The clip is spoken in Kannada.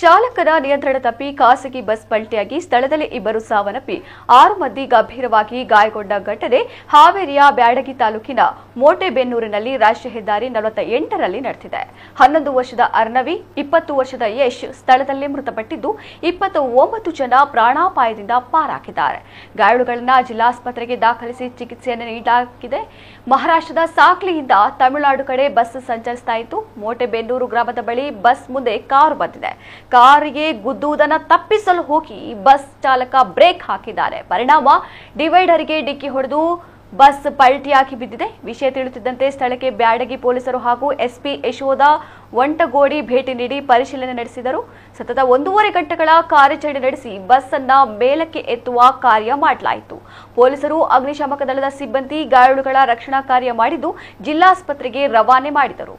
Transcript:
ಚಾಲಕನ ನಿಯಂತ್ರಣ ತಪ್ಪಿ ಖಾಸಗಿ ಬಸ್ ಪಲ್ಟಿಯಾಗಿ ಸ್ಥಳದಲ್ಲಿ ಇಬ್ಬರು ಸಾವನ್ನಪ್ಪಿ 6 ಮಂದಿ ಗಂಭೀರವಾಗಿ ಗಾಯಗೊಂಡ ಘಟನೆ ಹಾವೇರಿಯ ಬ್ಯಾಡಗಿ ತಾಲೂಕಿನ ಮೋಟೆಬೆನ್ನೂರಿನಲ್ಲಿ ರಾಷ್ಟ್ರೀಯ ಹೆದ್ದಾರಿ 48ರಲ್ಲಿ ನಡೆದಿದೆ. 11 ವರ್ಷದ ಅರ್ನವಿ, 20 ವರ್ಷದ ಯಶ್ ಸ್ಥಳದಲ್ಲೇ ಮೃತಪಟ್ಟಿದ್ದು 29 ಜನ ಪ್ರಾಣಾಪಾಯದಿಂದ ಪಾರಾಗಿದ್ದಾರೆ. ಗಾಯಾಳುಗಳನ್ನು ಜಿಲ್ಲಾಸ್ಪತ್ರೆಗೆ ದಾಖಲಿಸಿ ಚಿಕಿತ್ಸೆಯನ್ನು ನೀಡಲಾಗಿದೆ. ಮಹಾರಾಷ್ಟ್ರದ ಸಾಕ್ಲಿಯಿಂದ ತಮಿಳುನಾಡು ಕಡೆ ಬಸ್ ಸಂಚರಿಸ್ತಾ ಇತ್ತು. ಮೋಟೆಬೆನ್ನೂರು ಗ್ರಾಮದ ಬಳಿ ಬಸ್ ಮುಂದೆ ಕಾರು ಬಂದಿದೆ. ಕಾರಿಗೆ ಗುದ್ದುವುದನ್ನು ತಪ್ಪಿಸಲು ಹೋಗಿ ಬಸ್ ಚಾಲಕ ಬ್ರೇಕ್ ಹಾಕಿದ್ದಾರೆ. ಪರಿಣಾಮ ಡಿವೈಡರ್ಗೆ ಡಿಕ್ಕಿ ಹೊಡೆದು ಬಸ್ ಪಲ್ಟಿಯಾಗಿ ಬಿದ್ದಿದೆ. ವಿಷಯ ತಿಳಿಯುತ್ತಿದ್ದಂತೆ ಸ್ಥಳಕ್ಕೆ ಬ್ಯಾಡಗಿ ಪೊಲೀಸರು ಹಾಗೂ ಎಸ್ಪಿ ಯಶೋಧ ವಂಟಗೋಡಿ ಭೇಟಿ ನೀಡಿ ಪರಿಶೀಲನೆ ನಡೆಸಿದರು. ಸತತ 1.5 ಗಂಟೆಗಳ ಕಾರ್ಯಾಚರಣೆ ನಡೆಸಿ ಬಸ್ ಅನ್ನ ಮೇಲಕ್ಕೆ ಎತ್ತುವ ಕಾರ್ಯ ಮಾಡಲಾಯಿತು. ಪೊಲೀಸರು, ಅಗ್ನಿಶಾಮಕ ದಳದ ಸಿಬ್ಬಂದಿ ಗಾಯಾಳುಗಳ ರಕ್ಷಣಾ ಕಾರ್ಯ ಮಾಡಿದ್ದು ಜಿಲ್ಲಾಸ್ಪತ್ರೆಗೆ ರವಾನೆ ಮಾಡಿದರು.